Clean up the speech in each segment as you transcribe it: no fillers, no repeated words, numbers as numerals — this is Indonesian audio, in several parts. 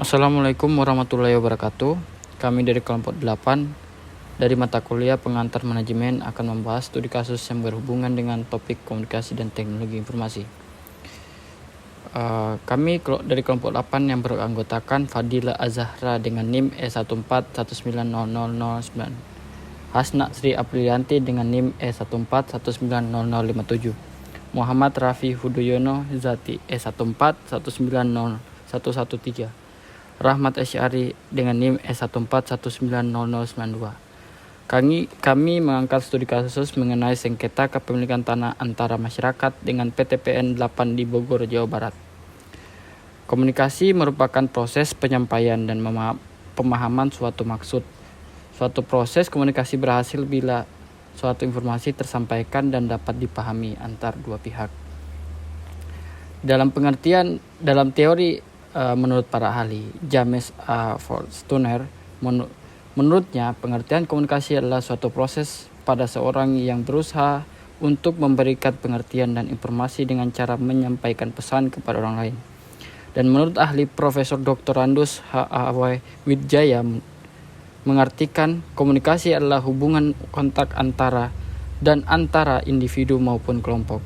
Assalamualaikum warahmatullahi wabarakatuh. Kami dari kelompok 8 dari mata kuliah pengantar manajemen akan membahas studi kasus yang berhubungan dengan topik komunikasi dan teknologi informasi. Kami dari kelompok 8 yang beranggotakan Fadila Azahra dengan NIM E14190009, Hasna Sri Aprilianti dengan NIM E14190057, Muhammad Rafi Hudoyono Zati E14190113, Rahmat Asy'ari dengan NIM S14190092. Kami mengangkat studi kasus mengenai sengketa kepemilikan tanah antara masyarakat dengan PTPN 8 di Bogor, Jawa Barat. Komunikasi merupakan proses penyampaian dan pemahaman suatu maksud. Suatu proses komunikasi berhasil bila suatu informasi tersampaikan dan dapat dipahami antar dua pihak. Dalam teori menurut para ahli, James A. Forstner, menurutnya pengertian komunikasi adalah suatu proses pada seorang yang berusaha untuk memberikan pengertian dan informasi dengan cara menyampaikan pesan kepada orang lain. Dan menurut ahli Profesor Dr. Andus H.A.W. Wijaya mengartikan komunikasi adalah hubungan kontak antara individu maupun kelompok.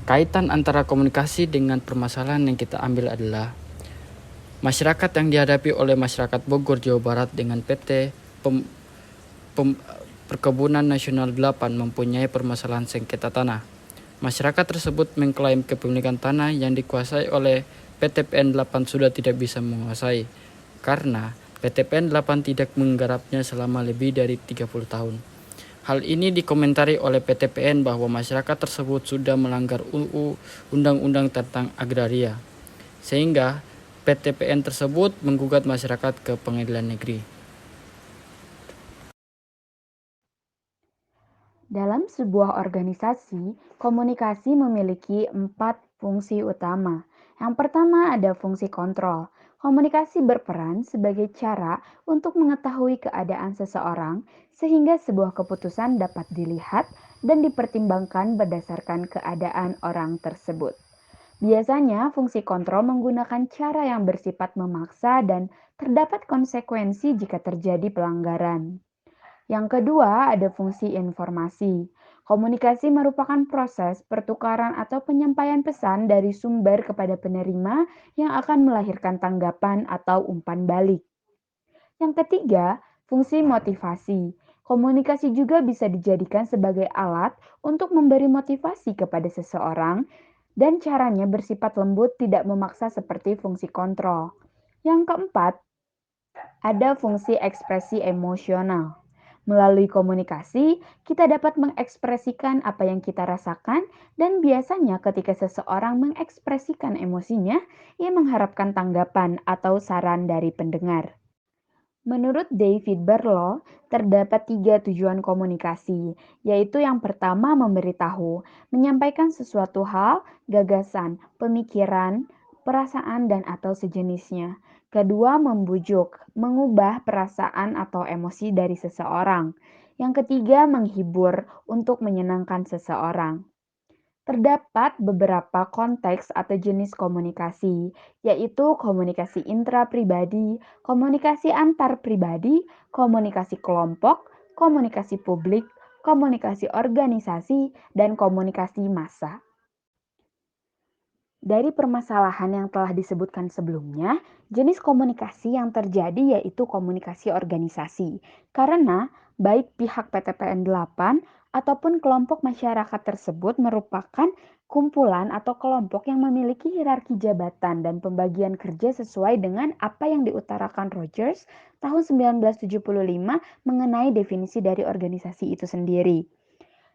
Kaitan antara komunikasi dengan permasalahan yang kita ambil adalah masyarakat yang dihadapi oleh masyarakat Bogor, Jawa Barat dengan PT Perkebunan Nasional 8 mempunyai permasalahan sengketa tanah. Masyarakat tersebut mengklaim kepemilikan tanah yang dikuasai oleh PTPN 8 sudah tidak bisa menguasai karena PTPN 8 tidak menggarapnya selama lebih dari 30 tahun. Hal ini dikomentari oleh PTPN bahwa masyarakat tersebut sudah melanggar UU Undang-Undang tentang Agraria, sehingga PTPN tersebut menggugat masyarakat ke Pengadilan Negeri. Dalam sebuah organisasi, komunikasi memiliki 4 fungsi utama. Yang pertama ada fungsi kontrol. Komunikasi berperan sebagai cara untuk mengetahui keadaan seseorang sehingga sebuah keputusan dapat dilihat dan dipertimbangkan berdasarkan keadaan orang tersebut. Biasanya, fungsi kontrol menggunakan cara yang bersifat memaksa dan terdapat konsekuensi jika terjadi pelanggaran. Yang kedua, ada fungsi informasi. Komunikasi merupakan proses pertukaran atau penyampaian pesan dari sumber kepada penerima yang akan melahirkan tanggapan atau umpan balik. Yang ketiga, fungsi motivasi. Komunikasi juga bisa dijadikan sebagai alat untuk memberi motivasi kepada seseorang dan caranya bersifat lembut, tidak memaksa seperti fungsi kontrol. Yang keempat, ada fungsi ekspresi emosional. Melalui komunikasi, kita dapat mengekspresikan apa yang kita rasakan dan biasanya ketika seseorang mengekspresikan emosinya, ia mengharapkan tanggapan atau saran dari pendengar. Menurut David Berlow, terdapat 3 tujuan komunikasi, yaitu yang pertama memberitahu, menyampaikan sesuatu hal, gagasan, pemikiran, perasaan, dan atau sejenisnya. Kedua, membujuk, mengubah perasaan atau emosi dari seseorang. Yang ketiga, menghibur untuk menyenangkan seseorang. Terdapat beberapa konteks atau jenis komunikasi, yaitu komunikasi intrapribadi, komunikasi antar pribadi, komunikasi kelompok, komunikasi publik, komunikasi organisasi, dan komunikasi massa. Dari permasalahan yang telah disebutkan sebelumnya, jenis komunikasi yang terjadi yaitu komunikasi organisasi. Karena baik pihak PTPN 8 ataupun kelompok masyarakat tersebut merupakan kumpulan atau kelompok yang memiliki hierarki jabatan dan pembagian kerja sesuai dengan apa yang diutarakan Rogers tahun 1975 mengenai definisi dari organisasi itu sendiri.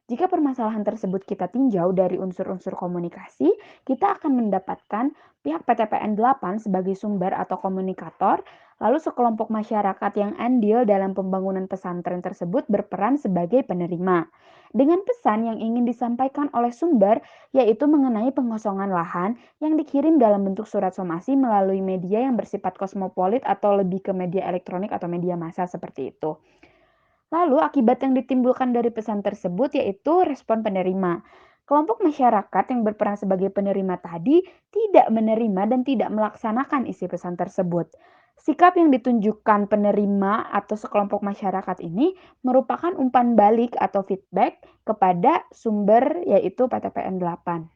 Jika permasalahan tersebut kita tinjau dari unsur-unsur komunikasi, kita akan mendapatkan pihak PTPN 8 sebagai sumber atau komunikator, lalu sekelompok masyarakat yang andil dalam pembangunan pesantren tersebut berperan sebagai penerima. Dengan pesan yang ingin disampaikan oleh sumber, yaitu mengenai pengosongan lahan yang dikirim dalam bentuk surat somasi melalui media yang bersifat kosmopolit atau lebih ke media elektronik atau media massa seperti itu. Lalu akibat yang ditimbulkan dari pesan tersebut yaitu respon penerima. Kelompok masyarakat yang berperan sebagai penerima tadi tidak menerima dan tidak melaksanakan isi pesan tersebut. Sikap yang ditunjukkan penerima atau sekelompok masyarakat ini merupakan umpan balik atau feedback kepada sumber yaitu PTPN 8.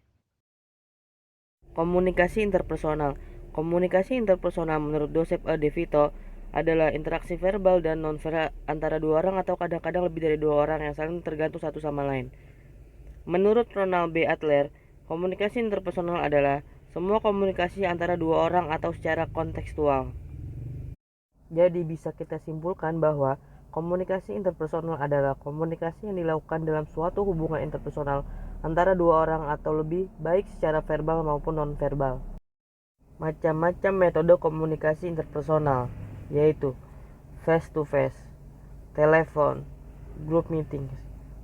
Komunikasi interpersonal. Komunikasi interpersonal menurut Joseph A. DeVito adalah interaksi verbal dan non-verbal antara dua orang atau kadang-kadang lebih dari dua orang yang saling tergantung satu sama lain. Menurut Ronald B. Adler, komunikasi interpersonal adalah semua komunikasi antara dua orang atau secara kontekstual. Jadi bisa kita simpulkan bahwa komunikasi interpersonal adalah komunikasi yang dilakukan dalam suatu hubungan interpersonal antara dua orang atau lebih, baik secara verbal maupun non-verbal. Macam-macam metode komunikasi interpersonal, yaitu face-to-face, telepon, group meetings,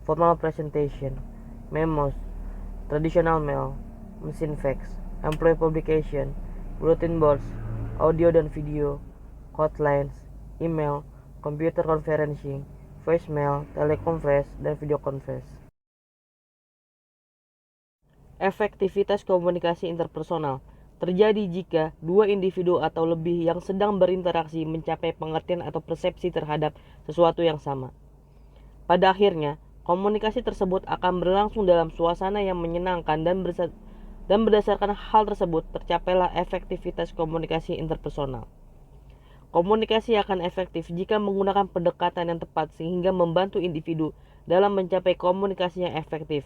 formal presentation, memos, traditional mail, mesin fax, employee publication, bulletin boards, audio dan video, hotlines, email, computer conferencing, voicemail, teleconference, dan video conference. Efektivitas komunikasi interpersonal terjadi jika dua individu atau lebih yang sedang berinteraksi mencapai pengertian atau persepsi terhadap sesuatu yang sama. Pada akhirnya, komunikasi tersebut akan berlangsung dalam suasana yang menyenangkan dan berdasarkan hal tersebut tercapailah efektivitas komunikasi interpersonal. Komunikasi akan efektif jika menggunakan pendekatan yang tepat sehingga membantu individu dalam mencapai komunikasi yang efektif.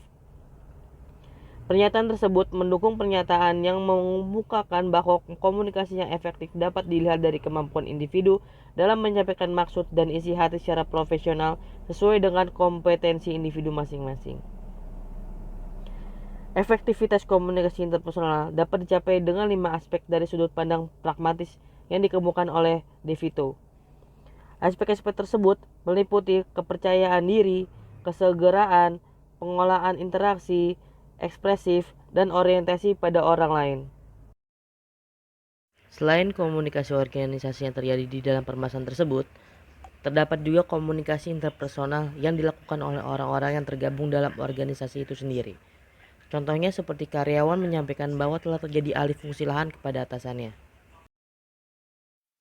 Pernyataan tersebut mendukung pernyataan yang mengemukakan bahwa komunikasi yang efektif dapat dilihat dari kemampuan individu dalam menyampaikan maksud dan isi hati secara profesional sesuai dengan kompetensi individu masing-masing. Efektivitas komunikasi interpersonal dapat dicapai dengan 5 aspek dari sudut pandang pragmatis yang dikemukakan oleh DeVito. Aspek-aspek tersebut meliputi kepercayaan diri, kesegeraan, pengolahan interaksi, ekspresif, dan orientasi pada orang lain. Selain komunikasi organisasi yang terjadi di dalam permasalahan tersebut, terdapat juga komunikasi interpersonal yang dilakukan oleh orang-orang yang tergabung dalam organisasi itu sendiri. Contohnya seperti karyawan menyampaikan bahwa telah terjadi alih fungsi lahan kepada atasannya.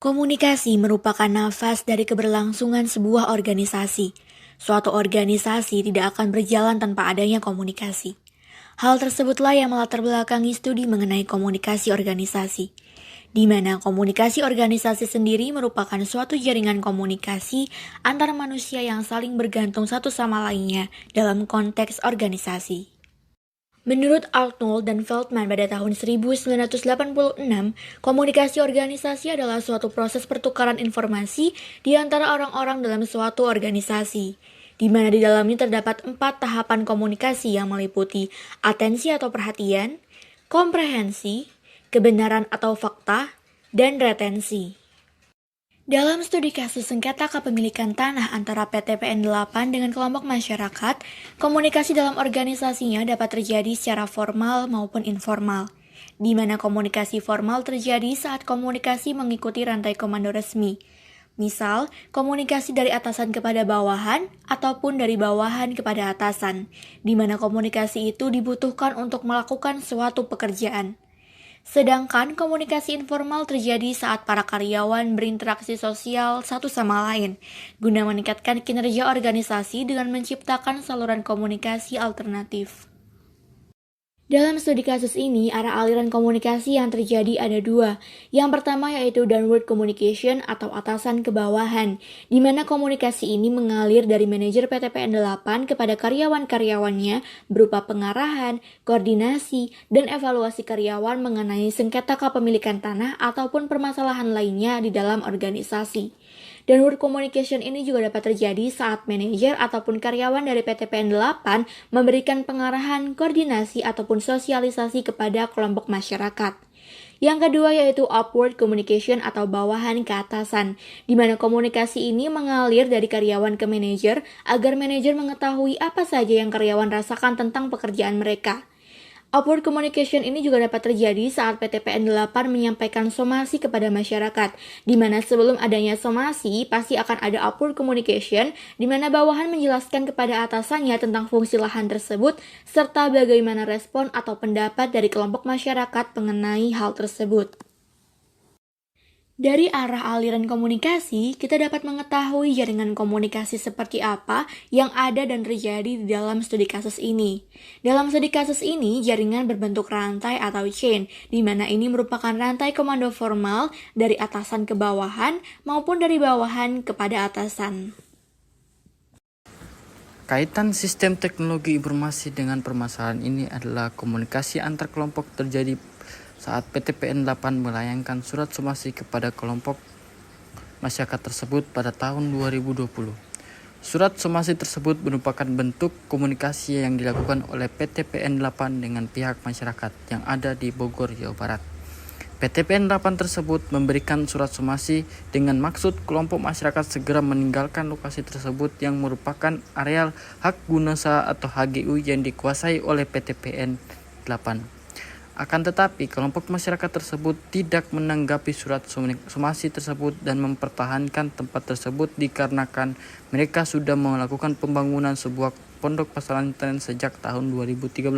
Komunikasi merupakan nafas dari keberlangsungan sebuah organisasi. Suatu organisasi tidak akan berjalan tanpa adanya komunikasi. Hal tersebutlah yang melatar belakangi studi mengenai komunikasi organisasi, di mana komunikasi organisasi sendiri merupakan suatu jaringan komunikasi antar manusia yang saling bergantung satu sama lainnya dalam konteks organisasi. Menurut Arnold dan Feldman pada tahun 1986, komunikasi organisasi adalah suatu proses pertukaran informasi di antara orang-orang dalam suatu organisasi, di mana di dalamnya terdapat 4 tahapan komunikasi yang meliputi atensi atau perhatian, komprehensi, kebenaran atau fakta, dan retensi. Dalam studi kasus sengketa kepemilikan tanah antara PTPN 8 dengan kelompok masyarakat, komunikasi dalam organisasinya dapat terjadi secara formal maupun informal, di mana komunikasi formal terjadi saat komunikasi mengikuti rantai komando resmi. Misal, komunikasi dari atasan kepada bawahan ataupun dari bawahan kepada atasan, di mana komunikasi itu dibutuhkan untuk melakukan suatu pekerjaan. Sedangkan komunikasi informal terjadi saat para karyawan berinteraksi sosial satu sama lain, guna meningkatkan kinerja organisasi dengan menciptakan saluran komunikasi alternatif. Dalam studi kasus ini, arah aliran komunikasi yang terjadi ada 2. Yang pertama yaitu downward communication atau atasan ke bawahan, di mana komunikasi ini mengalir dari manajer PTPN 8 kepada karyawan-karyawannya berupa pengarahan, koordinasi, dan evaluasi karyawan mengenai sengketa kepemilikan tanah ataupun permasalahan lainnya di dalam organisasi. Downward communication ini juga dapat terjadi saat manajer ataupun karyawan dari PTPN 8 memberikan pengarahan, koordinasi, ataupun sosialisasi kepada kelompok masyarakat. Yang kedua yaitu upward communication atau bawahan ke atasan, di mana komunikasi ini mengalir dari karyawan ke manajer agar manajer mengetahui apa saja yang karyawan rasakan tentang pekerjaan mereka. Upward communication ini juga dapat terjadi saat PTPN 8 menyampaikan somasi kepada masyarakat, di mana sebelum adanya somasi pasti akan ada upward communication, di mana bawahan menjelaskan kepada atasannya tentang fungsi lahan tersebut, serta bagaimana respon atau pendapat dari kelompok masyarakat mengenai hal tersebut. Dari arah aliran komunikasi, kita dapat mengetahui jaringan komunikasi seperti apa yang ada dan terjadi di dalam studi kasus ini. Dalam studi kasus ini, jaringan berbentuk rantai atau chain, di mana ini merupakan rantai komando formal dari atasan ke bawahan maupun dari bawahan kepada atasan. Kaitan sistem teknologi informasi dengan permasalahan ini adalah komunikasi antar kelompok terjadi saat PTPN 8 melayangkan surat somasi kepada kelompok masyarakat tersebut pada tahun 2020. Surat somasi tersebut merupakan bentuk komunikasi yang dilakukan oleh PTPN 8 dengan pihak masyarakat yang ada di Bogor, Jawa Barat. PTPN 8 tersebut memberikan surat somasi dengan maksud kelompok masyarakat segera meninggalkan lokasi tersebut yang merupakan areal hak guna usaha atau HGU yang dikuasai oleh PTPN 8. Akan tetapi, kelompok masyarakat tersebut tidak menanggapi surat somasi tersebut dan mempertahankan tempat tersebut dikarenakan mereka sudah melakukan pembangunan sebuah pondok pesantren sejak tahun 2013.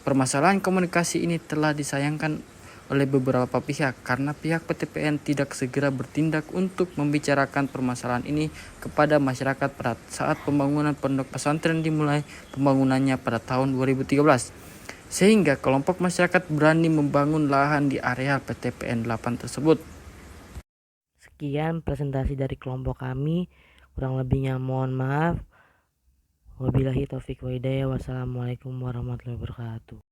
Permasalahan komunikasi ini telah disayangkan oleh beberapa pihak karena pihak PTPN tidak segera bertindak untuk membicarakan permasalahan ini kepada masyarakat pada saat pembangunan pondok pesantren dimulai pembangunannya pada tahun 2013. Sehingga kelompok masyarakat berani membangun lahan di area PTPN 8 tersebut. Sekian presentasi dari kelompok kami, kurang lebihnya mohon maaf. Wabillahi taufiq wa hidayah. Wassalamualaikum warahmatullahi wabarakatuh.